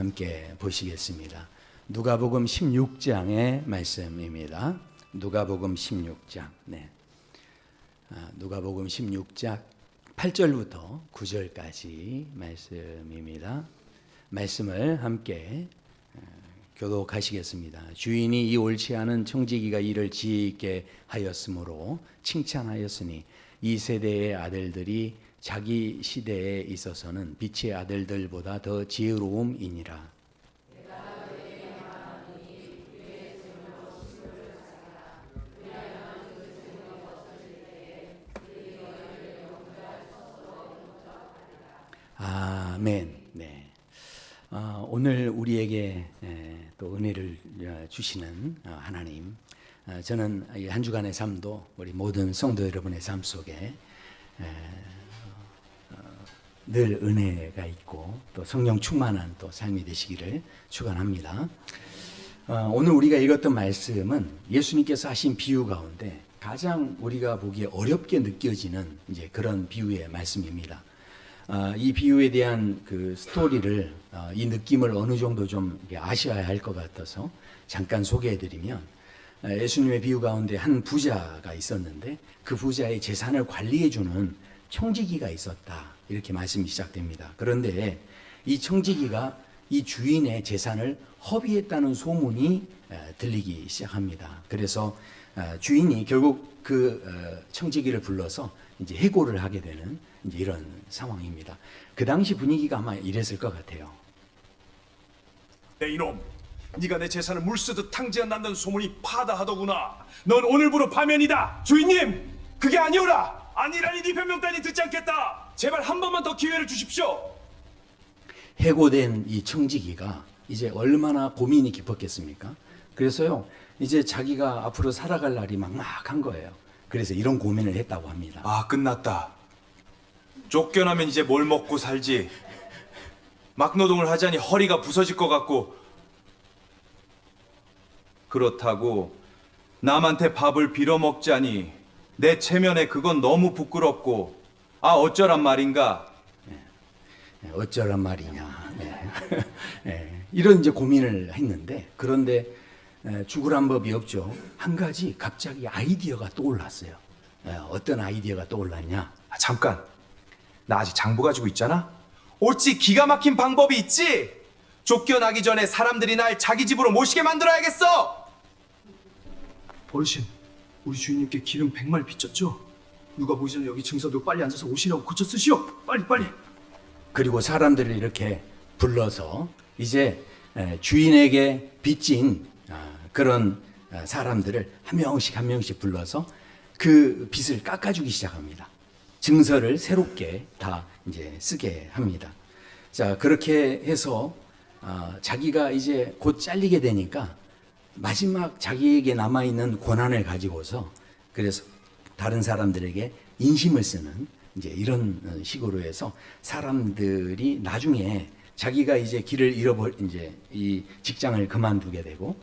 함께 보시겠습니다. 누가복음 16장의 말씀입니다. 누가복음 16장. 누가복음 16장 8절부터 9절까지 말씀입니다. 말씀을 함께 교독하시겠습니다. 주인이 이 옳지 않은 청지기가 이를 지혜있게 하였으므로 칭찬하였으니 이 세대의 아들들이 자기 시대에 있어서는 빛의 아들들보다 더 지혜로움이니라. 아멘. 네. 오늘 우리에게 또 은혜를 주시는 하나님, 저는 이 한 주간의 삶도 우리 모든 성도 여러분의 삶 속에 늘 은혜가 있고 또 성령 충만한 또 삶이 되시기를 축원합니다. 오늘 우리가 읽었던 말씀은 예수님께서 하신 비유 가운데 가장 우리가 보기에 어렵게 느껴지는 이제 그런 비유의 말씀입니다. 이 비유에 대한 그 스토리를 이 느낌을 어느 정도 좀 아셔야 할 것 같아서 잠깐 소개해드리면, 예수님의 비유 가운데 한 부자가 있었는데 그 부자의 재산을 관리해주는 청지기가 있었다, 이렇게 말씀이 시작됩니다. 그런데 이 청지기가 이 주인의 재산을 허비했다는 소문이 들리기 시작합니다. 그래서 주인이 결국 그 청지기를 불러서 이제 해고를 하게 되는 이제 이런 상황입니다. 그 당시 분위기가 아마 이랬을 것 같아요. 내 이놈, 네가 내 재산을 물쓰듯 탕진한다는 소문이 파다하더구나. 넌 오늘부로 파면이다. 주인님, 그게 아니오라. 아니라니 네 변명 따니 듣지 않겠다. 제발 한 번만 더 기회를 주십시오. 해고된 이 청지기가 이제 얼마나 고민이 깊었겠습니까? 그래서요, 이제 자기가 앞으로 살아갈 날이 막막한 거예요. 그래서 이런 고민을 했다고 합니다. 아, 끝났다. 쫓겨나면 이제 뭘 먹고 살지. 막노동을 하자니 허리가 부서질 것 같고, 그렇다고 남한테 밥을 빌어먹자니 내 체면에 그건 너무 부끄럽고, 어쩌란 말인가. 어쩌란 말이냐. 이런 이제 고민을 했는데, 그런데 죽으란 법이 없죠. 한 가지 갑자기 아이디어가 떠올랐어요. 어떤 아이디어가 떠올랐냐? 잠깐, 나 아직 장부 가지고 있잖아. 어찌 기가 막힌 방법이 있지? 쫓겨나기 전에 사람들이 날 자기 집으로 모시게 만들어야겠어. 어르신, 우리 주인님께 기름 100마리 빚졌죠? 누가 보기 전에 여기 증서도 빨리 앉아서 오시라고 고쳐 쓰시오. 빨리. 그리고 사람들을 이렇게 불러서 이제 주인에게 빚진 그런 사람들을 한 명씩 불러서 그 빚을 깎아주기 시작합니다. 증서를 새롭게 다 이제 쓰게 합니다. 자, 그렇게 해서 자기가 이제 곧 잘리게 되니까 마지막 자기에게 남아있는 권한을 가지고서 그래서 다른 사람들에게 인심을 쓰는 이제 이런 식으로 해서 사람들이 나중에 자기가 이제 길을 이제 이 직장을 그만두게 되고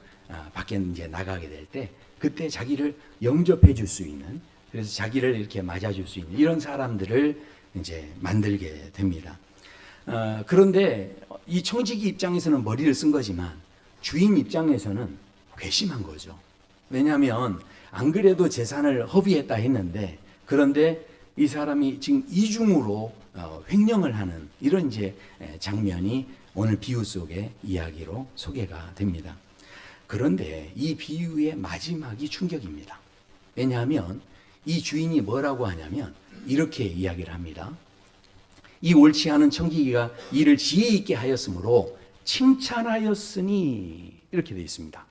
밖에 이제 나가게 될 때 그때 자기를 영접해 줄 수 있는, 그래서 자기를 이렇게 맞아줄 수 있는 이런 사람들을 이제 만들게 됩니다. 그런데 이 청지기 입장에서는 머리를 쓴 거지만 주인 입장에서는 괘씸한 거죠. 왜냐하면 안 그래도 재산을 허비했다 했는데, 그런데 이 사람이 지금 이중으로 횡령을 하는 이런 이제 장면이 오늘 비유 속의 이야기로 소개가 됩니다. 그런데 이 비유의 마지막이 충격입니다. 왜냐하면 이 주인이 뭐라고 하냐면 이렇게 이야기를 합니다. 이 옳지 않은 청지기가 이를 지혜 있게 하였으므로 칭찬하였으니, 이렇게 되어 있습니다.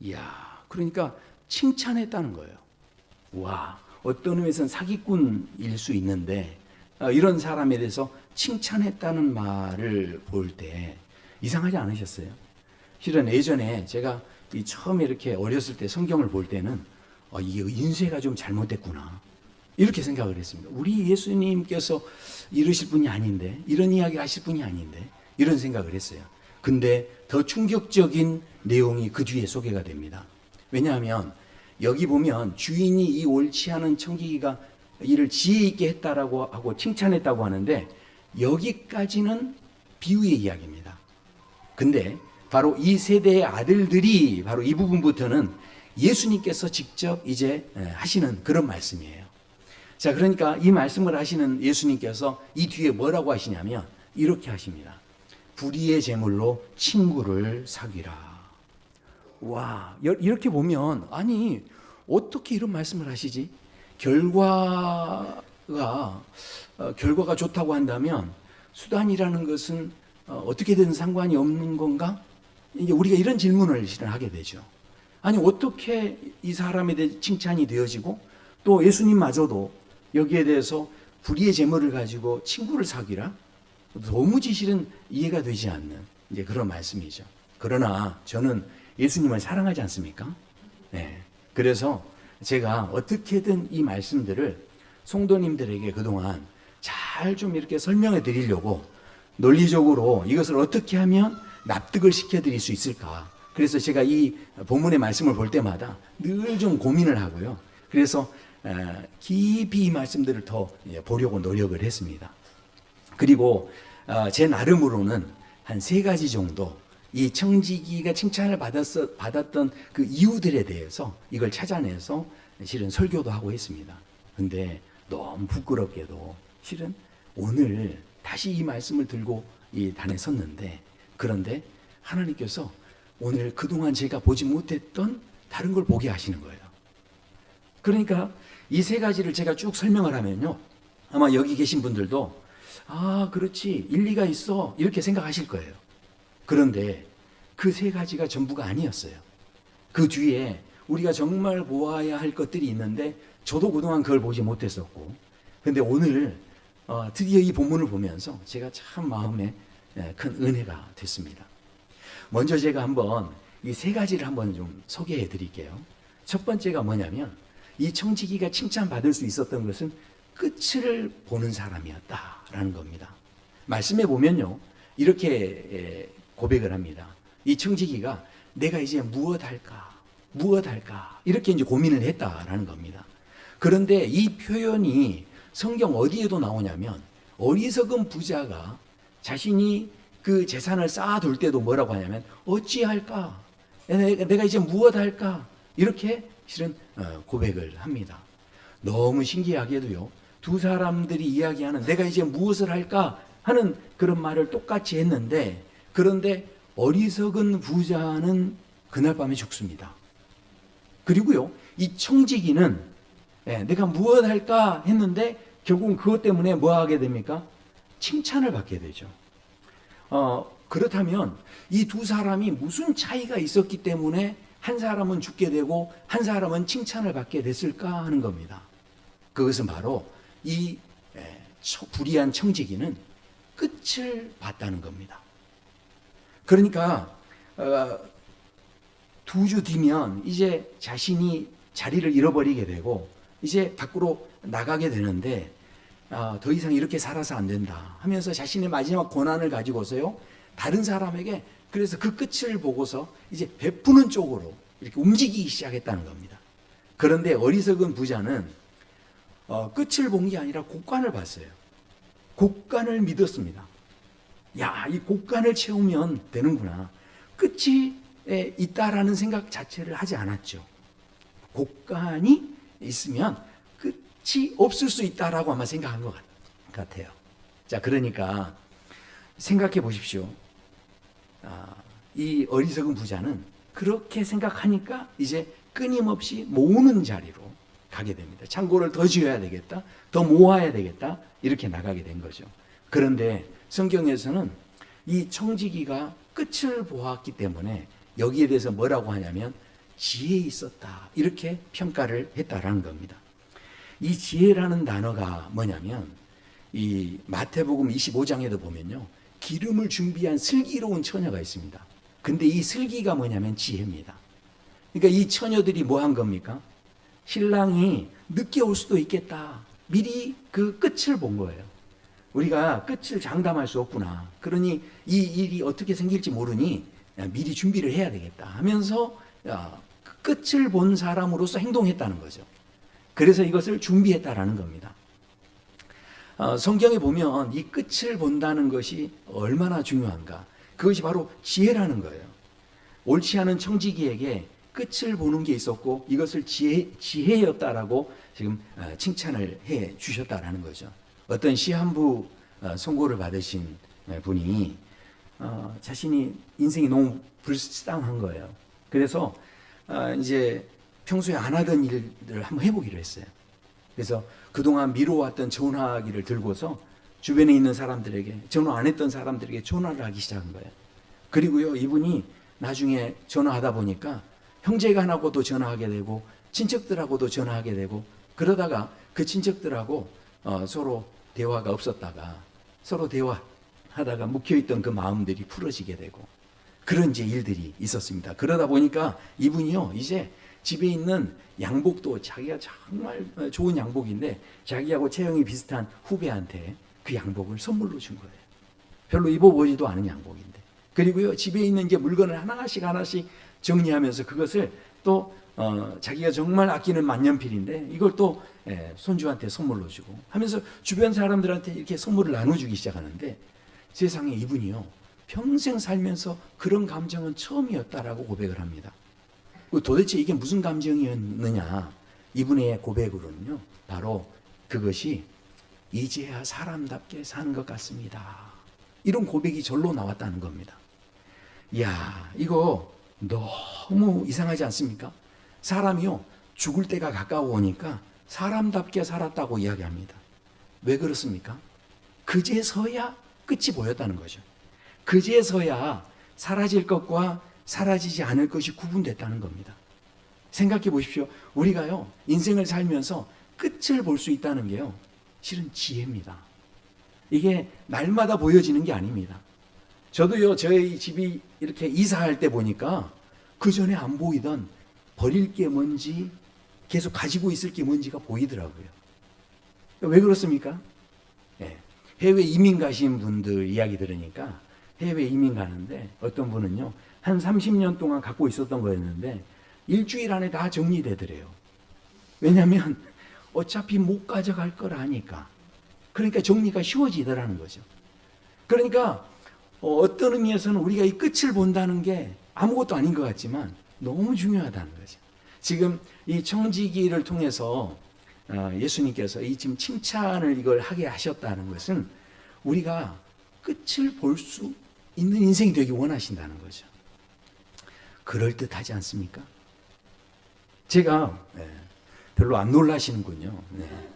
이야, 그러니까 칭찬했다는 거예요. 와, 어떤 의미에서는 사기꾼일 수 있는데 이런 사람에 대해서 칭찬했다는 말을 볼 때 이상하지 않으셨어요? 실은 예전에 제가 처음에 이렇게 어렸을 때 성경을 볼 때는 이게 인쇄가 좀 잘못됐구나, 이렇게 생각을 했습니다. 우리 예수님께서 이러실 분이 아닌데, 이런 이야기 하실 분이 아닌데, 이런 생각을 했어요. 근데 더 충격적인 내용이 그 뒤에 소개가 됩니다. 왜냐하면 여기 보면 주인이 이 옳지 않은 청지기가 이를 지혜 있게 했다라고 하고 칭찬했다고 하는데, 여기까지는 비유의 이야기입니다. 근데 바로 이 세대의 아들들이 바로 이 부분부터는 예수님께서 직접 이제 하시는 그런 말씀이에요. 자, 그러니까 이 말씀을 하시는 예수님께서 이 뒤에 뭐라고 하시냐면 이렇게 하십니다. 불의의 제물로 친구를 사귀라. 와, 이렇게 보면 아니 어떻게 이런 말씀을 하시지? 결과가 좋다고 한다면 수단이라는 것은 어떻게든 상관이 없는 건가? 이게 우리가 이런 질문을 실은 하게 되죠. 아니 어떻게 이 사람에 대해 칭찬이 되어지고 또 예수님마저도 여기에 대해서 불의의 제물을 가지고 친구를 사귀라? 도무지 실은 이해가 되지 않는 이제 그런 말씀이죠. 그러나 저는 예수님을 사랑하지 않습니까? 네. 그래서 제가 어떻게든 이 말씀들을 성도님들에게 그동안 잘 좀 이렇게 설명해 드리려고 논리적으로 이것을 어떻게 하면 납득을 시켜 드릴 수 있을까. 그래서 제가 이 본문의 말씀을 볼 때마다 늘 좀 고민을 하고요. 그래서 깊이 이 말씀들을 더 보려고 노력을 했습니다. 그리고 제 나름으로는 한 3가지 정도 이 청지기가 칭찬을 받았던 그 이유들에 대해서 이걸 찾아내서 실은 설교도 하고 했습니다. 근데 너무 부끄럽게도 실은 오늘 다시 이 말씀을 들고 이 단에 섰는데, 그런데 하나님께서 오늘 그동안 제가 보지 못했던 다른 걸 보게 하시는 거예요. 그러니까 이 3가지를 제가 쭉 설명을 하면요, 아마 여기 계신 분들도 아 그렇지 일리가 있어 이렇게 생각하실 거예요. 그런데 그 3가지가 전부가 아니었어요. 그 뒤에 우리가 정말 보아야 할 것들이 있는데 저도 그동안 그걸 보지 못했었고, 근데 오늘 드디어 이 본문을 보면서 제가 참 마음에 큰 은혜가 됐습니다. 먼저 제가 한번 이 3가지를 한번 좀 소개해 드릴게요. 첫 번째가 뭐냐면 이 청지기가 칭찬받을 수 있었던 것은 끝을 보는 사람이었다라는 겁니다. 말씀해 보면요, 이렇게 고백을 합니다. 이 청지기가 내가 이제 무엇 할까 이렇게 이제 고민을 했다라는 겁니다. 그런데 이 표현이 성경 어디에도 나오냐면 어리석은 부자가 자신이 그 재산을 쌓아둘 때도 뭐라고 하냐면 어찌할까, 내가 이제 무엇 할까 이렇게 실은 고백을 합니다. 너무 신기하게도요, 두 사람들이 이야기하는 내가 이제 무엇을 할까 하는 그런 말을 똑같이 했는데, 그런데 어리석은 부자는 그날 밤에 죽습니다. 그리고요, 이 청지기는 내가 무엇 할까 했는데 결국은 그것 때문에 뭐 하게 됩니까? 칭찬을 받게 되죠. 그렇다면 이 두 사람이 무슨 차이가 있었기 때문에 한 사람은 죽게 되고 한 사람은 칭찬을 받게 됐을까 하는 겁니다. 그것은 바로 이 불의한 청지기는 끝을 봤다는 겁니다. 그러니까 2주 뒤면 이제 자신이 자리를 잃어버리게 되고 이제 밖으로 나가게 되는데 더 이상 이렇게 살아서 안 된다 하면서 자신의 마지막 고난을 가지고서요, 다른 사람에게 그래서 그 끝을 보고서 이제 베푸는 쪽으로 이렇게 움직이기 시작했다는 겁니다. 그런데 어리석은 부자는 끝을 본 게 아니라 곡간을 봤어요. 곡간을 믿었습니다. 야, 이 곡간을 채우면 되는구나. 끝이 있다라는 생각 자체를 하지 않았죠. 곡간이 있으면 끝이 없을 수 있다라고 아마 생각한 것 같아요. 자, 그러니까 생각해 보십시오. 이 어리석은 부자는 그렇게 생각하니까 이제 끊임없이 모으는 자리로 가게 됩니다. 창고를 더 지어야 되겠다, 더 모아야 되겠다, 이렇게 나가게 된 거죠. 그런데 성경에서는 이 청지기가 끝을 보았기 때문에 여기에 대해서 뭐라고 하냐면 지혜 있었다, 이렇게 평가를 했다라는 겁니다. 이 지혜라는 단어가 뭐냐면 이 마태복음 25장에도 보면요, 기름을 준비한 슬기로운 처녀가 있습니다. 근데 이 슬기가 뭐냐면 지혜입니다. 그러니까 이 처녀들이 뭐 한 겁니까? 신랑이 늦게 올 수도 있겠다, 미리 그 끝을 본 거예요. 우리가 끝을 장담할 수 없구나, 그러니 이 일이 어떻게 생길지 모르니 미리 준비를 해야 되겠다 하면서 끝을 본 사람으로서 행동했다는 거죠. 그래서 이것을 준비했다라는 겁니다. 성경에 보면 이 끝을 본다는 것이 얼마나 중요한가. 그것이 바로 지혜라는 거예요. 옳지 않은 청지기에게 끝을 보는 게 있었고 이것을 지혜였다라고 지금 칭찬을 해 주셨다라는 거죠. 어떤 시한부 선고를 받으신 분이 자신이 인생이 너무 불쌍한 거예요. 그래서 이제 평소에 안 하던 일들을 한번 해보기로 했어요. 그래서 그동안 미뤄왔던 전화기를 들고서 주변에 있는 사람들에게, 전화 안 했던 사람들에게 전화를 하기 시작한 거예요. 그리고요, 이분이 나중에 전화하다 보니까 형제간하고도 전화하게 되고 친척들하고도 전화하게 되고 그러다가 그 친척들하고 서로 대화가 없었다가 서로 대화하다가 묵혀있던 그 마음들이 풀어지게 되고 그런 이제 일들이 있었습니다. 그러다 보니까 이분이요, 이제 집에 있는 양복도 자기가 정말 좋은 양복인데 자기하고 체형이 비슷한 후배한테 그 양복을 선물로 준 거예요. 별로 입어보지도 않은 양복인데. 그리고요, 집에 있는 이제 물건을 하나씩 정리하면서 그것을 또 자기가 정말 아끼는 만년필인데 이걸 또 손주한테 선물로 주고 하면서 주변 사람들한테 이렇게 선물을 나눠주기 시작하는데 세상에 이분이요, 평생 살면서 그런 감정은 처음이었다라고 고백을 합니다. 도대체 이게 무슨 감정이었느냐? 이분의 고백으로는요, 바로 그것이 이제야 사람답게 사는 것 같습니다. 이런 고백이 절로 나왔다는 겁니다. 이야, 이거 너무 이상하지 않습니까? 사람이요, 죽을 때가 가까워 오니까 사람답게 살았다고 이야기합니다. 왜 그렇습니까? 그제서야 끝이 보였다는 거죠. 그제서야 사라질 것과 사라지지 않을 것이 구분됐다는 겁니다. 생각해 보십시오. 우리가요, 인생을 살면서 끝을 볼 수 있다는 게요, 실은 지혜입니다. 이게 날마다 보여지는 게 아닙니다. 저도요, 저희 집이 이렇게 이사할 때 보니까 그 전에 안 보이던 버릴 게 뭔지, 계속 가지고 있을 게 뭔지가 보이더라고요. 왜 그렇습니까? 네. 해외 이민 가신 분들 이야기 들으니까 해외 이민 가는데 어떤 분은요, 한 30년 동안 갖고 있었던 거였는데 일주일 안에 다 정리되더래요. 왜냐하면 어차피 못 가져갈 걸 아니까. 그러니까 정리가 쉬워지더라는 거죠. 그러니까 어떤 의미에서는 우리가 이 끝을 본다는 게 아무것도 아닌 것 같지만 너무 중요하다는 거죠. 지금 이 청지기를 통해서 예수님께서 이 지금 칭찬을 이걸 하게 하셨다는 것은 우리가 끝을 볼 수 있는 인생이 되기 원하신다는 거죠. 그럴듯하지 않습니까? 제가 별로 안 놀라시는군요.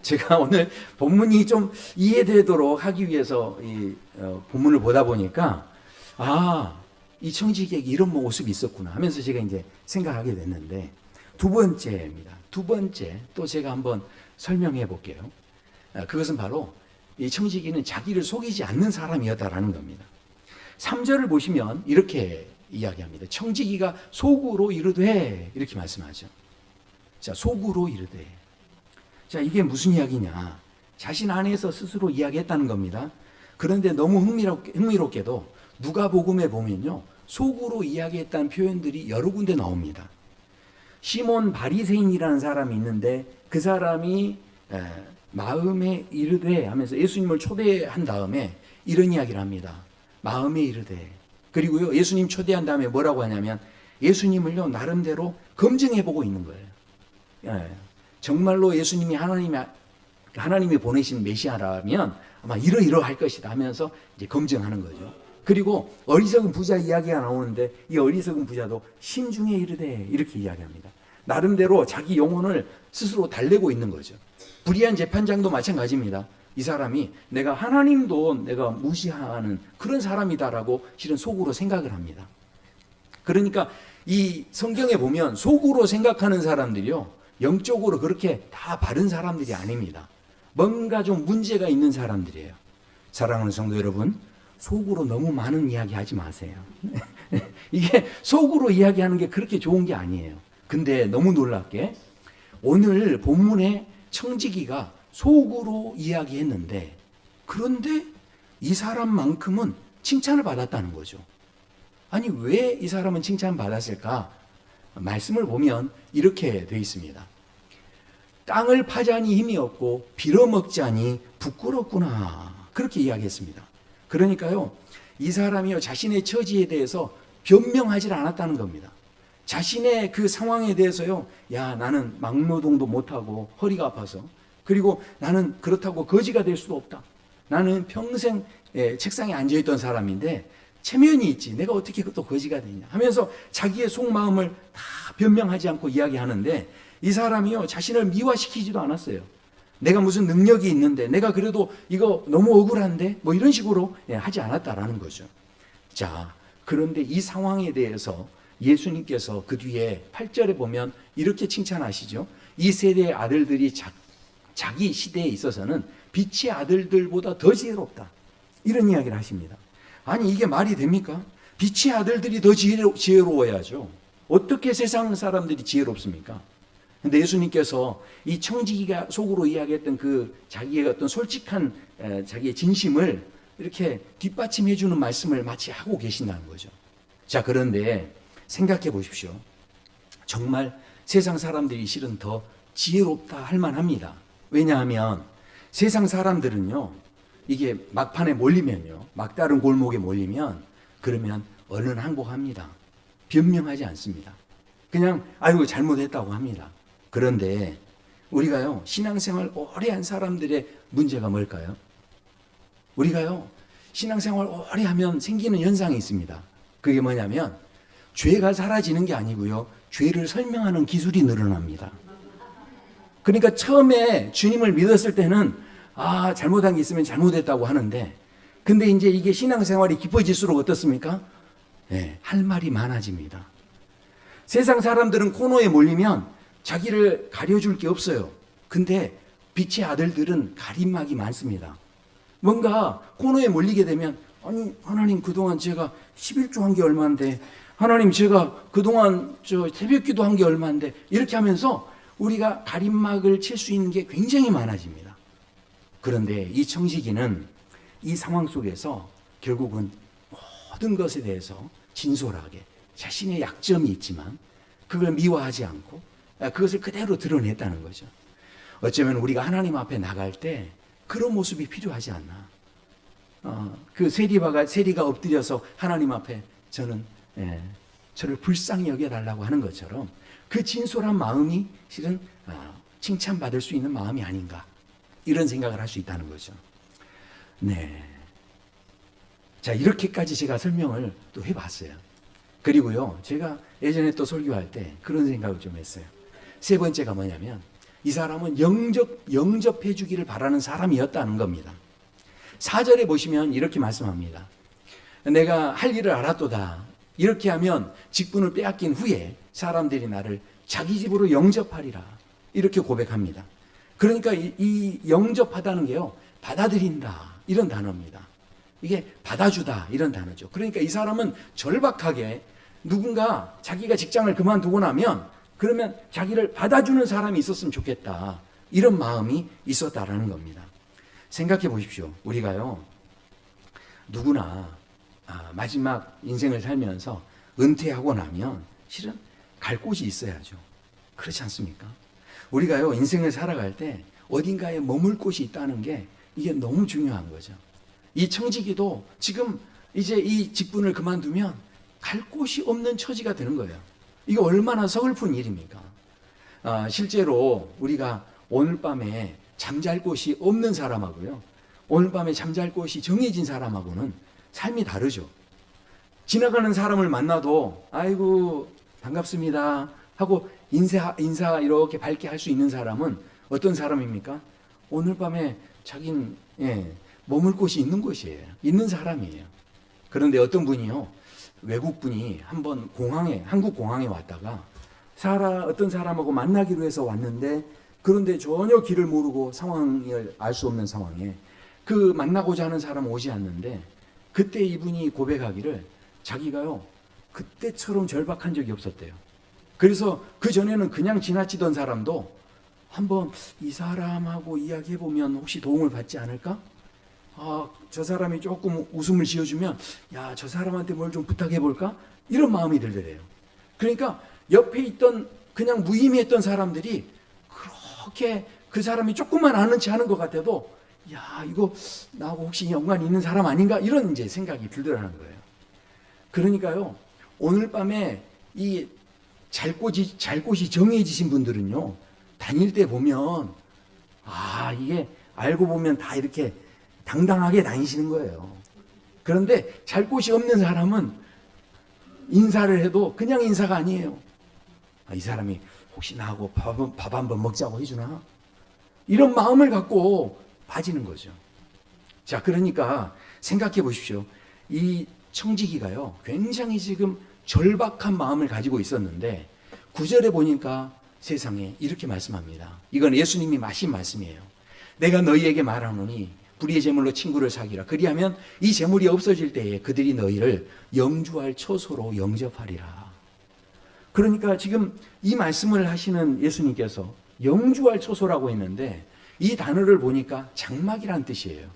제가 오늘 본문이 좀 이해되도록 하기 위해서 이 본문을 보다 보니까 이 청지기에게 이런 모습이 있었구나 하면서 제가 이제 생각하게 됐는데, 두 번째입니다. 두 번째 또 제가 한번 설명해 볼게요. 그것은 바로 이 청지기는 자기를 속이지 않는 사람이었다라는 겁니다. 3절을 보시면 이렇게 이야기합니다. 청지기가 속으로 이르되, 이렇게 말씀하죠. 자, 속으로 이르되. 자, 이게 무슨 이야기냐? 자신 안에서 스스로 이야기했다는 겁니다. 그런데 너무 흥미롭게도 누가복음에 보면요, 속으로 이야기했다는 표현들이 여러 군데 나옵니다. 시몬 바리새인이라는 사람이 있는데 그 사람이 마음에 이르되 하면서 예수님을 초대한 다음에 이런 이야기를 합니다. 마음에 이르되. 그리고요, 예수님 초대한 다음에 뭐라고 하냐면 예수님을요, 나름대로 검증해보고 있는 거예요. 정말로 예수님이 하나님이 보내신 메시아라면 아마 이러이러할 것이다 하면서 이제 검증하는 거죠. 그리고 어리석은 부자 이야기가 나오는데 이 어리석은 부자도 심중에 이르되, 이렇게 이야기합니다. 나름대로 자기 영혼을 스스로 달래고 있는 거죠. 불의한 재판장도 마찬가지입니다. 이 사람이 내가 하나님도 내가 무시하는 그런 사람이다라고 실은 속으로 생각을 합니다. 그러니까 이 성경에 보면 속으로 생각하는 사람들이요, 영적으로 그렇게 다 바른 사람들이 아닙니다. 뭔가 좀 문제가 있는 사람들이에요. 사랑하는 성도 여러분, 속으로 너무 많은 이야기 하지 마세요. 이게 속으로 이야기하는 게 그렇게 좋은 게 아니에요. 근데 너무 놀랍게 오늘 본문에 청지기가 속으로 이야기했는데, 그런데 이 사람만큼은 칭찬을 받았다는 거죠. 아니, 왜 이 사람은 칭찬을 받았을까? 말씀을 보면 이렇게 되어 있습니다. 땅을 파자니 힘이 없고 빌어먹자니 부끄럽구나, 그렇게 이야기했습니다. 그러니까요, 이 사람이요 자신의 처지에 대해서 변명하지 않았다는 겁니다. 자신의 그 상황에 대해서요, 야 나는 막노동도 못하고 허리가 아파서, 그리고 나는 그렇다고 거지가 될 수도 없다. 나는 평생 책상에 앉아있던 사람인데 체면이 있지 내가 어떻게 또 거지가 되냐 하면서 자기의 속마음을 다 변명하지 않고 이야기하는데, 이 사람이요 자신을 미화시키지도 않았어요. 내가 무슨 능력이 있는데, 내가 그래도 이거 너무 억울한데, 뭐 이런 식으로 하지 않았다라는 거죠. 자, 그런데 이 상황에 대해서 예수님께서 그 뒤에 8절에 보면 이렇게 칭찬하시죠. 이 세대의 아들들이 자기 시대에 있어서는 빛의 아들들보다 더 지혜롭다, 이런 이야기를 하십니다. 아니 이게 말이 됩니까? 빛의 아들들이 더 지혜로워야죠. 어떻게 세상 사람들이 지혜롭습니까? 근데 예수님께서 이 청지기가 속으로 이야기했던 그 자기의 어떤 솔직한 자기의 진심을 이렇게 뒷받침해 주는 말씀을 마치 하고 계신다는 거죠. 자, 그런데 생각해 보십시오. 정말 세상 사람들이 실은 더 지혜롭다 할 만합니다. 왜냐하면 세상 사람들은요, 이게 막판에 몰리면요, 막다른 골목에 몰리면 그러면 얼른 항복합니다. 변명하지 않습니다. 그냥 아이고 잘못했다고 합니다. 그런데 우리가요 신앙생활 오래 한 사람들의 문제가 뭘까요? 우리가요 신앙생활 오래 하면 생기는 현상이 있습니다. 그게 뭐냐면 죄가 사라지는 게 아니고요, 죄를 설명하는 기술이 늘어납니다. 그러니까 처음에 주님을 믿었을 때는 잘못한 게 있으면 잘못했다고 하는데, 근데 이제 이게 신앙생활이 깊어질수록 어떻습니까? 할 말이 많아집니다. 세상 사람들은 코너에 몰리면 자기를 가려줄 게 없어요. 근데 빛의 아들들은 가림막이 많습니다. 뭔가 코너에 몰리게 되면, 아니 하나님 그동안 제가 11조 한 게 얼마인데, 하나님 제가 그동안 새벽기도 한 게 얼마인데, 이렇게 하면서 우리가 가림막을 칠 수 있는 게 굉장히 많아집니다. 그런데 이 청지기는 이 상황 속에서 결국은 모든 것에 대해서 진솔하게 자신의 약점이 있지만 그걸 미화하지 않고 그것을 그대로 드러냈다는 거죠. 어쩌면 우리가 하나님 앞에 나갈 때 그런 모습이 필요하지 않나. 그 세리가 엎드려서 하나님 앞에 저를 불쌍히 여겨달라고 하는 것처럼 그 진솔한 마음이 실은 칭찬받을 수 있는 마음이 아닌가, 이런 생각을 할 수 있다는 거죠. 네. 자, 이렇게까지 제가 설명을 또 해봤어요. 그리고요, 제가 예전에 또 설교할 때 그런 생각을 좀 했어요. 세 번째가 뭐냐면, 이 사람은 영접해 주기를 바라는 사람이었다는 겁니다. 4절에 보시면 이렇게 말씀합니다. 내가 할 일을 알았도다. 이렇게 하면 직분을 빼앗긴 후에 사람들이 나를 자기 집으로 영접하리라. 이렇게 고백합니다. 그러니까 이 영접하다는 게요, 받아들인다, 이런 단어입니다. 이게 받아주다, 이런 단어죠. 그러니까 이 사람은 절박하게 누군가 자기가 직장을 그만두고 나면 그러면 자기를 받아주는 사람이 있었으면 좋겠다, 이런 마음이 있었다라는 겁니다. 생각해 보십시오. 우리가요 누구나 마지막 인생을 살면서 은퇴하고 나면 실은 갈 곳이 있어야죠. 그렇지 않습니까? 우리가요 인생을 살아갈 때 어딘가에 머물 곳이 있다는 게 이게 너무 중요한 거죠. 이 청지기도 지금 이제 이 직분을 그만두면 갈 곳이 없는 처지가 되는 거예요. 이게 얼마나 서글픈 일입니까? 실제로 우리가 오늘 밤에 잠잘 곳이 없는 사람하고요, 오늘 밤에 잠잘 곳이 정해진 사람하고는 삶이 다르죠. 지나가는 사람을 만나도 아이고 반갑습니다 하고 인사 이렇게 밝게 할 수 있는 사람은 어떤 사람입니까? 오늘 밤에 자긴 머물 곳이 있는 곳이에요. 있는 사람이에요. 그런데 어떤 분이요, 외국 분이 한번 한국 공항에 왔다가 어떤 사람하고 만나기로 해서 왔는데, 그런데 전혀 길을 모르고 상황을 알 수 없는 상황에 그 만나고자 하는 사람은 오지 않는데, 그때 이분이 고백하기를 자기가요 그때처럼 절박한 적이 없었대요. 그래서 그 전에는 그냥 지나치던 사람도 한번 이 사람하고 이야기해보면 혹시 도움을 받지 않을까? 저 사람이 조금 웃음을 지어주면 야, 저 사람한테 뭘 좀 부탁해볼까? 이런 마음이 들더래요. 그러니까 옆에 있던 그냥 무의미했던 사람들이 그렇게 그 사람이 조금만 아는 체 하는 것 같아도 야, 이거 나하고 혹시 연관이 있는 사람 아닌가? 이런 이제 생각이 들더라는 거예요. 그러니까요, 오늘 밤에 이 잘 곳이 정해지신 분들은요, 다닐 때 보면, 이게 알고 보면 다 이렇게 당당하게 다니시는 거예요. 그런데 잘 곳이 없는 사람은 인사를 해도 그냥 인사가 아니에요. 이 사람이 혹시 나하고 밥 한번 먹자고 해주나? 이런 마음을 갖고 빠지는 거죠. 자, 그러니까 생각해 보십시오. 이 청지기가요, 굉장히 지금 절박한 마음을 가지고 있었는데 9절에 보니까 세상에 이렇게 말씀합니다. 이건 예수님이 하신 말씀이에요. 내가 너희에게 말하노니 불의의 제물로 친구를 사귀라. 그리하면 이 제물이 없어질 때에 그들이 너희를 영주할 처소로 영접하리라. 그러니까 지금 이 말씀을 하시는 예수님께서 영주할 처소라고 했는데 이 단어를 보니까 장막이란 뜻이에요.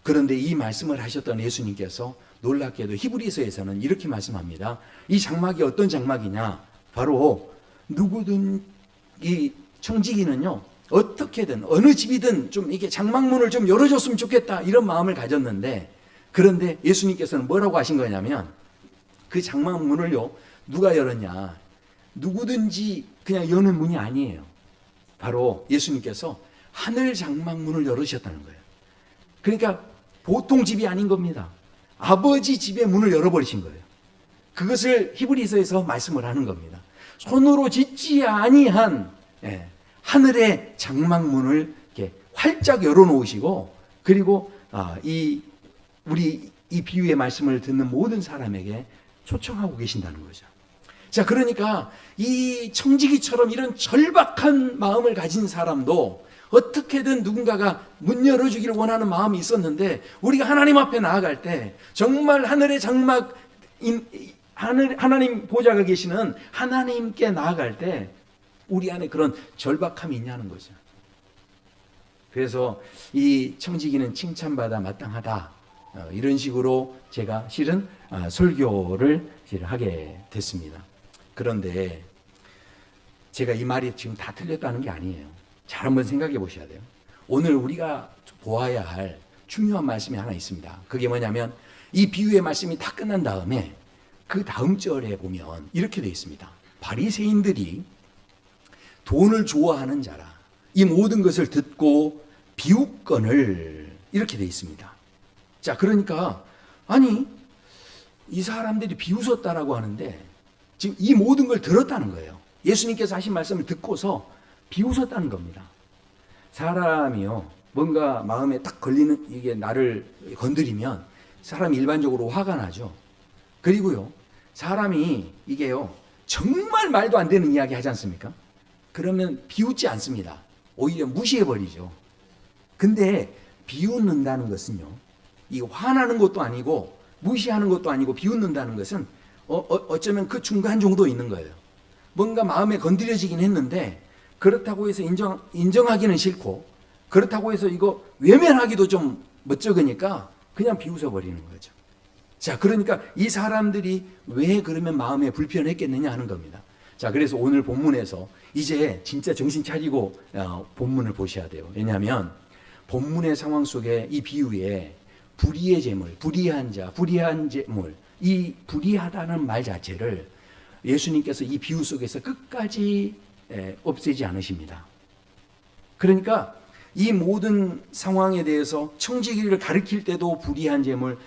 그런데 이 말씀을 하셨던 예수님께서 놀랍게도 히브리서에서는 이렇게 말씀합니다. 이 장막이 어떤 장막이냐? 바로 누구든 이 청지기는요, 어떻게든 어느 집이든 좀 이게 장막문을 좀 열어줬으면 좋겠다 이런 마음을 가졌는데, 그런데 예수님께서는 뭐라고 하신 거냐면 그 장막문을요 누가 열었냐? 누구든지 그냥 여는 문이 아니에요. 바로 예수님께서 하늘 장막문을 열으셨다는 거예요. 그러니까 보통 집이 아닌 겁니다. 아버지 집의 문을 열어버리신 거예요. 그것을 히브리서에서 말씀을 하는 겁니다. 손으로 짓지 아니한 하늘의 장막문을 이렇게 활짝 열어놓으시고, 그리고 우리 이 비유의 말씀을 듣는 모든 사람에게 초청하고 계신다는 거죠. 자, 그러니까 이 청지기처럼 이런 절박한 마음을 가진 사람도 어떻게든 누군가가 문 열어주기를 원하는 마음이 있었는데, 우리가 하나님 앞에 나아갈 때 정말 하늘의 장막, 하나님 보좌가 계시는 하나님께 나아갈 때 우리 안에 그런 절박함이 있냐는 거죠. 그래서 이 청지기는 칭찬받아 마땅하다, 이런 식으로 제가 실은 설교를 하게 됐습니다. 그런데 제가 이 말이 지금 다 틀렸다는 게 아니에요. 잘 한번 생각해 보셔야 돼요. 오늘 우리가 보아야 할 중요한 말씀이 하나 있습니다. 그게 뭐냐면 이 비유의 말씀이 다 끝난 다음에 그 다음 절에 보면 이렇게 되어 있습니다. 바리새인들이 돈을 좋아하는 자라 이 모든 것을 듣고 비웃거늘, 이렇게 되어 있습니다. 자, 그러니까 아니 이 사람들이 비웃었다라고 하는데 지금 이 모든 걸 들었다는 거예요. 예수님께서 하신 말씀을 듣고서 비웃었다는 겁니다. 사람이요, 뭔가 마음에 딱 걸리는, 이게 나를 건드리면 사람이 일반적으로 화가 나죠. 그리고요, 사람이 이게요, 정말 말도 안 되는 이야기 하지 않습니까? 그러면 비웃지 않습니다. 오히려 무시해버리죠. 근데 비웃는다는 것은요, 이 화나는 것도 아니고 무시하는 것도 아니고 비웃는다는 것은 어쩌면 그 중간 정도 있는 거예요. 뭔가 마음에 건드려지긴 했는데 그렇다고 해서 인정하기는 싫고, 그렇다고 해서 이거 외면하기도 좀 멋쩍으니까 그냥 비웃어버리는 거죠. 자, 그러니까 이 사람들이 왜 그러면 마음에 불편했겠느냐 하는 겁니다. 자, 그래서 오늘 본문에서 이제 진짜 정신 차리고 본문을 보셔야 돼요. 왜냐하면 본문의 상황 속에 이 비유에 불의의 재물, 불의한 자, 불의한 재물, 이 불의하다는 말 자체를 예수님께서 이 비유 속에서 끝까지 없애지 않으십니다. 그러니까 이 모든 상황에 대해서 청지기를 가르칠 때도 불의한 재물,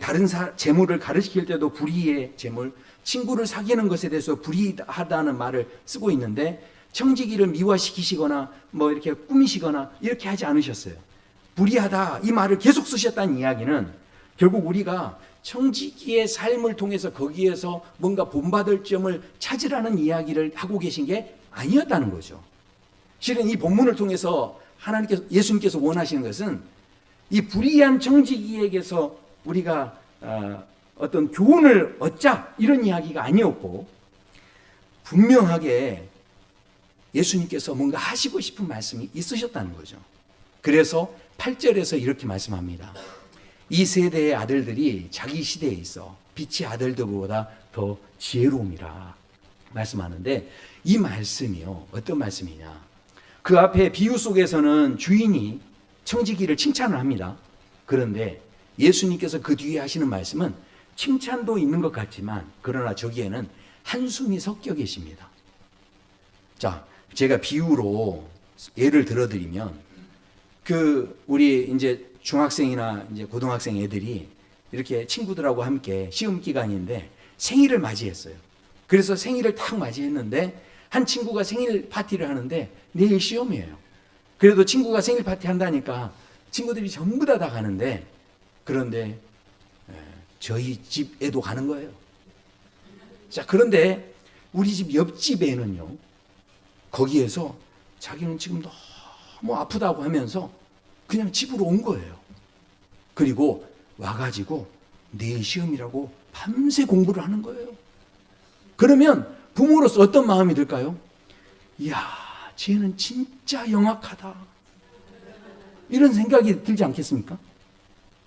다른 재물을 가르칠 때도 불의의 재물, 친구를 사귀는 것에 대해서 불의하다는 말을 쓰고 있는데 청지기를 미화시키시거나 뭐 이렇게 꾸미시거나 이렇게 하지 않으셨어요. 불의하다 이 말을 계속 쓰셨다는 이야기는 결국 우리가 청지기의 삶을 통해서 거기에서 뭔가 본받을 점을 찾으라는 이야기를 하고 계신 게 아니었다는 거죠. 실은 이 본문을 통해서 예수님께서 원하시는 것은 이 불의한 청지기에게서 우리가 어떤 교훈을 얻자 이런 이야기가 아니었고, 분명하게 예수님께서 뭔가 하시고 싶은 말씀이 있으셨다는 거죠. 그래서 8절에서 이렇게 말씀합니다. 이 세대의 아들들이 자기 시대에 있어 빛의 아들들보다 더 지혜로움이라 말씀하는데, 이 말씀이요, 어떤 말씀이냐, 그 앞에 비유 속에서는 주인이 청지기를 칭찬을 합니다. 그런데 예수님께서 그 뒤에 하시는 말씀은 칭찬도 있는 것 같지만 그러나 저기에는 한숨이 섞여 계십니다. 자, 제가 비유로 예를 들어드리면 우리 이제 중학생이나 이제 고등학생 애들이 이렇게 친구들하고 함께 시험 기간인데 생일을 맞이했어요. 그래서 생일을 딱 맞이했는데 한 친구가 생일 파티를 하는데 내일 시험이에요. 그래도 친구가 생일 파티 한다니까 친구들이 전부 다 가는데 그런데 저희 집 애도 가는 거예요. 자, 그런데 우리 집 옆집에는요, 거기에서 자기는 지금 너무 아프다고 하면서 그냥 집으로 온 거예요. 그리고 와가지고 내일 시험이라고 밤새 공부를 하는 거예요. 그러면 부모로서 어떤 마음이 들까요? 이야, 쟤는 진짜 영악하다. 이런 생각이 들지 않겠습니까?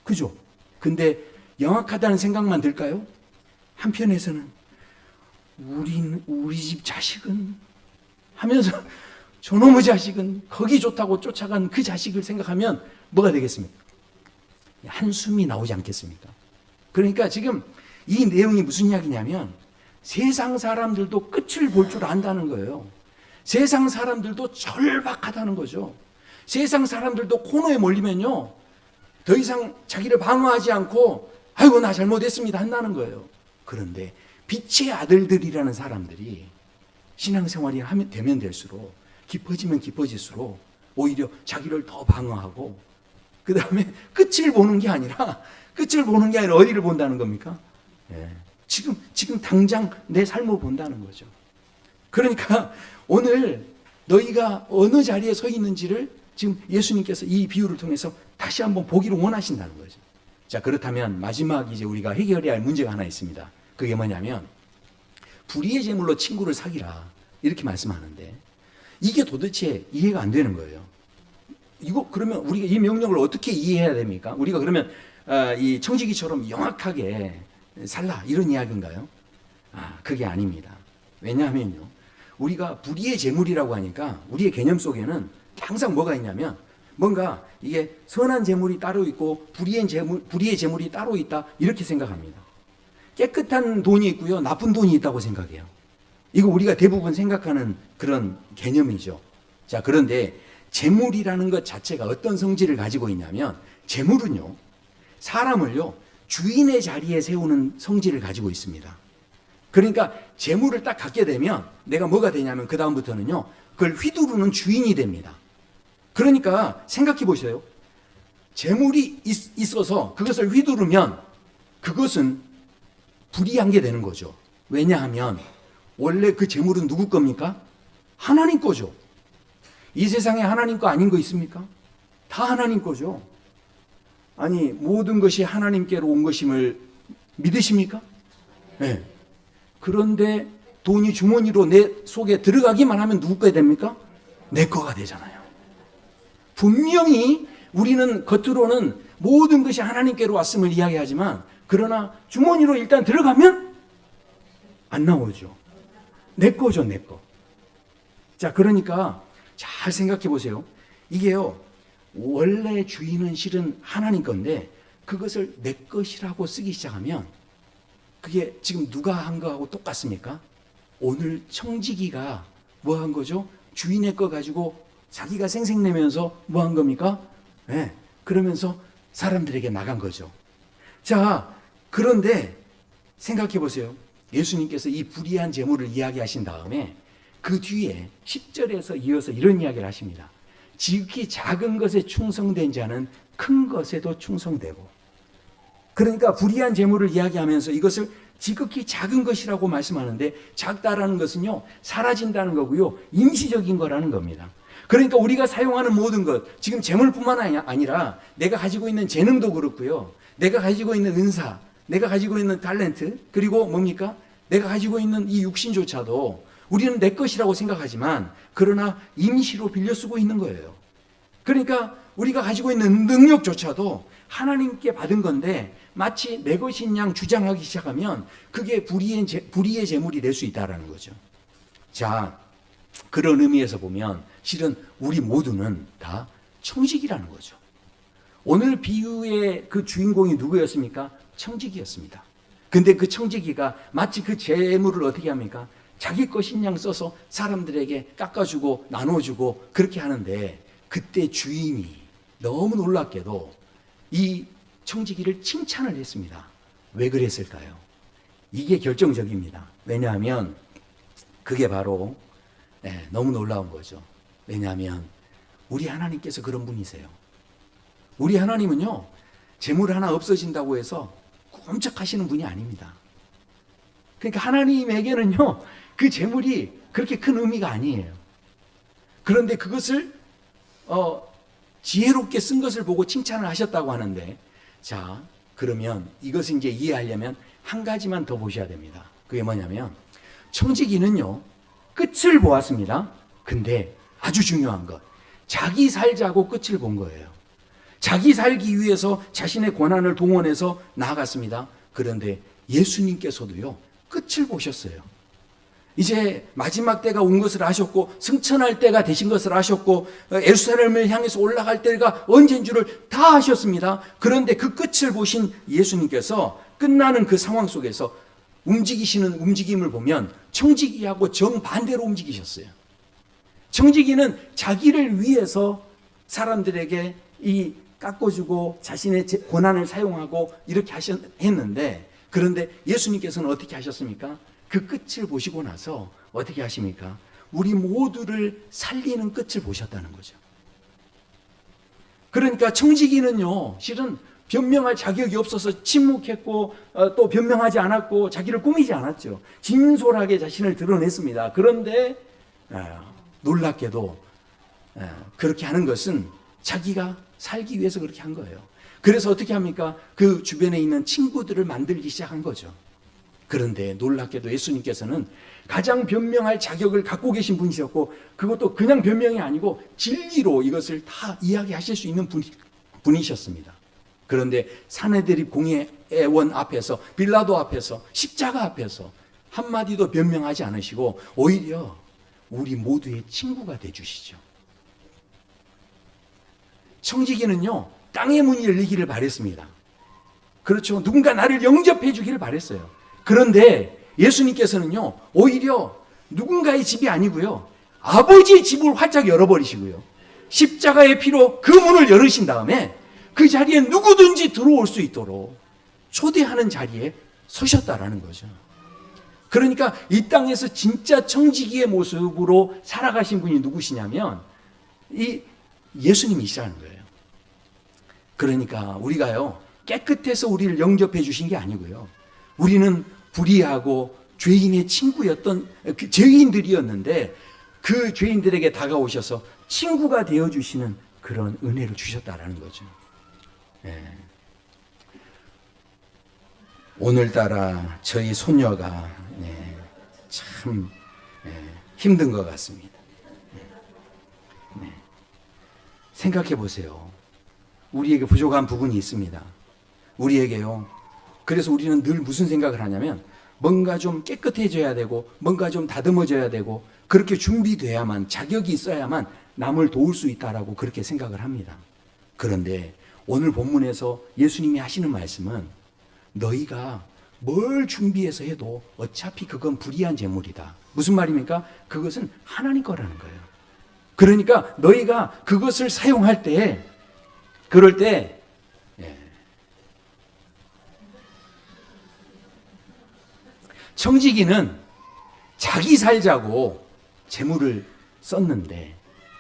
그죠? 근데 영악하다는 생각만 들까요? 한편에서는 우리 집 자식은 하면서 저놈의 자식은 거기 좋다고 쫓아간 그 자식을 생각하면 뭐가 되겠습니까? 한숨이 나오지 않겠습니까? 그러니까 지금 이 내용이 무슨 이야기냐면 세상 사람들도 끝을 볼 줄 안다는 거예요. 세상 사람들도 절박하다는 거죠. 세상 사람들도 코너에 몰리면요, 더 이상 자기를 방어하지 않고 아이고 나 잘못했습니다 한다는 거예요. 그런데 빛의 아들들이라는 사람들이 신앙생활이 되면 될수록 깊어지면 깊어질수록 오히려 자기를 더 방어하고 그 다음에 끝을 보는 게 아니라 어디를 본다는 겁니까? 지금 당장 내 삶을 본다는 거죠. 그러니까 오늘 너희가 어느 자리에 서 있는지를 지금 예수님께서 이 비유를 통해서 다시 한번 보기를 원하신다는 거죠. 자, 그렇다면 마지막 이제 우리가 해결해야 할 문제가 하나 있습니다. 그게 뭐냐면 불의의 제물로 친구를 사귀라 이렇게 말씀하는데 이게 도대체 이해가 안 되는 거예요. 이거 그러면 우리가 이 명령을 어떻게 이해해야 됩니까? 우리가 그러면 이 청지기처럼 영악하게 살라 이런 이야기인가요? 그게 아닙니다. 왜냐하면요, 우리가 불의의 제물이라고 하니까 우리의 개념 속에는 항상 뭐가 있냐면 뭔가 이게 선한 제물이 따로 있고 불의의 제물이 따로 있다 이렇게 생각합니다. 깨끗한 돈이 있고요, 나쁜 돈이 있다고 생각해요. 이거 우리가 대부분 생각하는 그런 개념이죠. 자, 그런데 재물이라는 것 자체가 어떤 성질을 가지고 있냐면 재물은요, 사람을요 주인의 자리에 세우는 성질을 가지고 있습니다. 그러니까 재물을 딱 갖게 되면 내가 뭐가 되냐면 그 다음부터는요 그걸 휘두르는 주인이 됩니다. 그러니까 생각해 보세요. 재물이 있어서 그것을 휘두르면 그것은 불이한 게 되는 거죠. 왜냐하면 원래 그 재물은 누구 겁니까? 하나님 거죠. 이 세상에 하나님 거 아닌 거 있습니까? 다 하나님 거죠. 아니, 모든 것이 하나님께로 온 것임을 믿으십니까? 네. 그런데 돈이 주머니로 내 속에 들어가기만 하면 누구 거 됩니까? 내 거가 되잖아요. 분명히 우리는 겉으로는 모든 것이 하나님께로 왔음을 이야기하지만 그러나 주머니로 일단 들어가면 안 나오죠. 내 거죠, 내 거. 자, 그러니까 잘 생각해 보세요. 이게요, 원래 주인은 실은 하나님 건데 그것을 내 것이라고 쓰기 시작하면 그게 지금 누가 한 거하고 똑같습니까? 오늘 청지기가 뭐 한 거죠? 주인의 거 가지고 자기가 생색내면서 뭐 한 겁니까? 네, 그러면서 사람들에게 나간 거죠. 자, 그런데 생각해 보세요. 예수님께서 이 불의한 재물을 이야기하신 다음에 그 뒤에 10절에서 이어서 이런 이야기를 하십니다. 지극히 작은 것에 충성된 자는 큰 것에도 충성되고. 그러니까 불의한 재물을 이야기하면서 이것을 지극히 작은 것이라고 말씀하는데 작다라는 것은요 사라진다는 거고요 임시적인 거라는 겁니다. 그러니까 우리가 사용하는 모든 것, 지금 재물뿐만 아니라 내가 가지고 있는 재능도 그렇고요, 내가 가지고 있는 은사, 내가 가지고 있는 탤런트, 그리고 뭡니까? 내가 가지고 있는 이 육신조차도 우리는 내 것이라고 생각하지만 그러나 임시로 빌려 쓰고 있는 거예요. 그러니까 우리가 가지고 있는 능력조차도 하나님께 받은 건데 마치 내 것인 양 주장하기 시작하면 그게 불의의 재물이 될 수 있다는 거죠. 자, 그런 의미에서 보면 실은 우리 모두는 다 청지기라는 거죠. 오늘 비유의 그 주인공이 누구였습니까? 청지기였습니다. 근데 그 청지기가 마치 그 재물을 어떻게 합니까? 자기 것인 양 써서 사람들에게 깎아주고 나눠주고 그렇게 하는데, 그때 주인이 너무 놀랍게도 이 청지기를 칭찬을 했습니다. 왜 그랬을까요? 이게 결정적입니다. 왜냐하면 그게 바로 너무 놀라운 거죠. 왜냐하면 우리 하나님께서 그런 분이세요. 우리 하나님은요, 재물 하나 없어진다고 해서 꼼짝하시는 분이 아닙니다. 그러니까 하나님에게는요, 그 재물이 그렇게 큰 의미가 아니에요. 그런데 그것을 지혜롭게 쓴 것을 보고 칭찬을 하셨다고 하는데, 자, 그러면 이것을 이제 이해하려면 한 가지만 더 보셔야 됩니다. 그게 뭐냐면, 청지기는요, 끝을 보았습니다. 근데 아주 중요한 것, 자기 살자고 끝을 본 거예요. 자기 살기 위해서 자신의 권한을 동원해서 나아갔습니다. 그런데 예수님께서도요, 끝을 보셨어요. 이제 마지막 때가 온 것을 아셨고, 승천할 때가 되신 것을 아셨고, 예루살렘을 향해서 올라갈 때가 언제인 줄을 다 아셨습니다. 그런데 그 끝을 보신 예수님께서 끝나는 그 상황 속에서 움직이시는 움직임을 보면 청지기하고 정반대로 움직이셨어요. 청지기는 자기를 위해서 사람들에게 이 깎아주고 자신의 권한을 사용하고 이렇게 했는데, 그런데 예수님께서는 어떻게 하셨습니까? 그 끝을 보시고 나서 어떻게 하십니까? 우리 모두를 살리는 끝을 보셨다는 거죠. 그러니까 청지기는요, 실은 변명할 자격이 없어서 침묵했고, 또 변명하지 않았고, 자기를 꾸미지 않았죠. 진솔하게 자신을 드러냈습니다. 그런데 놀랍게도 그렇게 하는 것은 자기가 살기 위해서 그렇게 한 거예요. 그래서 어떻게 합니까? 그 주변에 있는 친구들을 만들기 시작한 거죠. 그런데 놀랍게도 예수님께서는 가장 변명할 자격을 갖고 계신 분이셨고, 그것도 그냥 변명이 아니고 진리로 이것을 다 이야기하실 수 있는 분이셨습니다. 그런데 사내들이 공회원 앞에서, 빌라도 앞에서, 십자가 앞에서 한마디도 변명하지 않으시고 오히려 우리 모두의 친구가 되주시죠. 청지기는요, 땅의 문이 열리기를 바랬습니다. 그렇죠. 누군가 나를 영접해 주기를 바랬어요. 그런데 예수님께서는요, 오히려 누군가의 집이 아니고요, 아버지의 집을 활짝 열어버리시고요, 십자가의 피로 그 문을 열으신 다음에 그 자리에 누구든지 들어올 수 있도록 초대하는 자리에 서셨다라는 거죠. 그러니까 이 땅에서 진짜 청지기의 모습으로 살아가신 분이 누구시냐면 이 예수님이시라는 거예요. 그러니까 우리가요, 깨끗해서 우리를 영접해 주신 게 아니고요, 우리는 불의하고 죄인의 친구였던 죄인들이었는데 그 죄인들에게 다가오셔서 친구가 되어주시는 그런 은혜를 주셨다라는 거죠. 오늘따라 저희 손녀가 참 힘든 것 같습니다. 생각해 보세요. 우리에게 부족한 부분이 있습니다. 우리에게요. 그래서 우리는 늘 무슨 생각을 하냐면 뭔가 좀 깨끗해져야 되고 뭔가 좀 다듬어져야 되고 그렇게 준비돼야만, 자격이 있어야만 남을 도울 수 있다라고 그렇게 생각을 합니다. 그런데 오늘 본문에서 예수님이 하시는 말씀은 너희가 뭘 준비해서 해도 어차피 그건 불의한 재물이다. 무슨 말입니까? 그것은 하나님 거라는 거예요. 그러니까 너희가 그것을 사용할 때, 그럴 때 청지기는 자기 살자고 재물을 썼는데,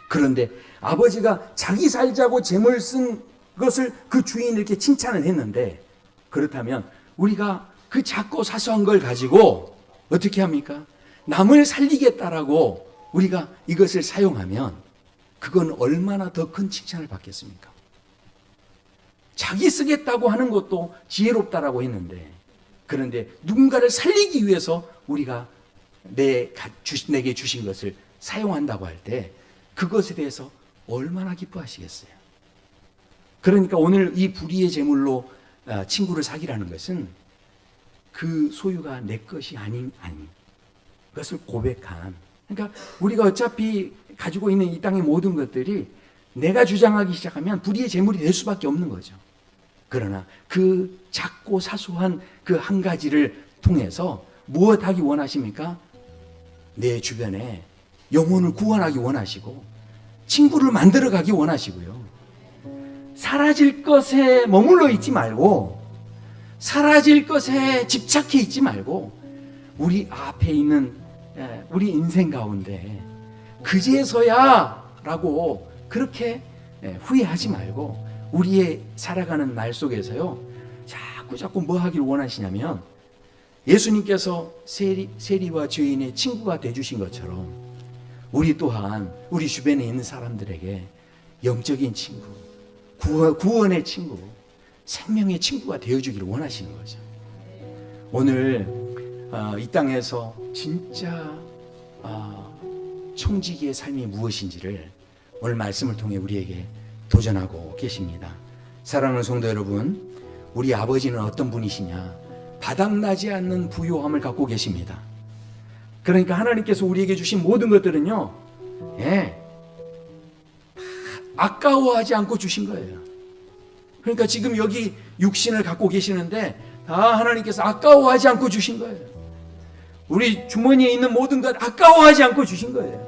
그런데 아버지가 자기 살자고 재물 쓴 것을 그 주인이 이렇게 칭찬을 했는데, 그렇다면 우리가 그 작고 사소한 걸 가지고 어떻게 합니까? 남을 살리겠다라고 우리가 이것을 사용하면 그건 얼마나 더 큰 칭찬을 받겠습니까? 자기 쓰겠다고 하는 것도 지혜롭다라고 했는데, 그런데 누군가를 살리기 위해서 우리가 내게 주신 것을 사용한다고 할 때 그것에 대해서 얼마나 기뻐하시겠어요? 그러니까 오늘 이 불의의 제물로 친구를 사귀라는 것은 그 소유가 내 것이 아닌 그것을 고백한, 그러니까 우리가 어차피 가지고 있는 이 땅의 모든 것들이 내가 주장하기 시작하면 불의의 제물이 될 수밖에 없는 거죠. 그러나 그 작고 사소한 그 한 가지를 통해서 무엇하기 원하십니까? 내 주변에 영혼을 구원하기 원하시고 친구를 만들어가기 원하시고요. 사라질 것에 머물러 있지 말고 사라질 것에 집착해 있지 말고 우리 앞에 있는 우리 인생 가운데 그제서야 라고 그렇게 후회하지 말고 우리의 살아가는 날 속에서요 자꾸 뭐 하길 원하시냐면 예수님께서 세리와 죄인의 친구가 되주신 것처럼 우리 또한 우리 주변에 있는 사람들에게 영적인 친구, 구원의 친구, 생명의 친구가 되어주기를 원하시는 거죠. 오늘 이 땅에서 진짜 청지기의 삶이 무엇인지를 오늘 말씀을 통해 우리에게 도전하고 계십니다. 사랑하는 성도 여러분, 우리 아버지는 어떤 분이시냐? 바닥나지 않는 부요함을 갖고 계십니다. 그러니까 하나님께서 우리에게 주신 모든 것들은요, 아까워하지 않고 주신 거예요. 그러니까 지금 여기 육신을 갖고 계시는데 다 하나님께서 아까워하지 않고 주신 거예요. 우리 주머니에 있는 모든 것 아까워하지 않고 주신 거예요.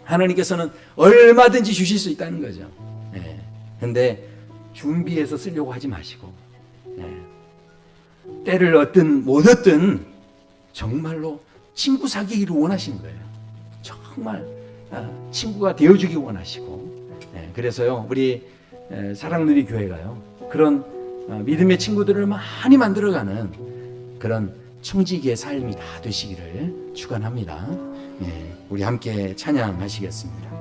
하나님께서는 얼마든지 주실 수 있다는 거죠. 그런데 준비해서 쓰려고 하지 마시고 때를 얻든 못 얻든 정말로 친구 사귀기를 원하시는 거예요. 정말 친구가 되어주기 원하시고 그래서요 우리 사랑누리 교회가요 그런 믿음의 친구들을 많이 만들어가는 그런 청지기의 삶이 다 되시기를 축원합니다. 우리 함께 찬양하시겠습니다.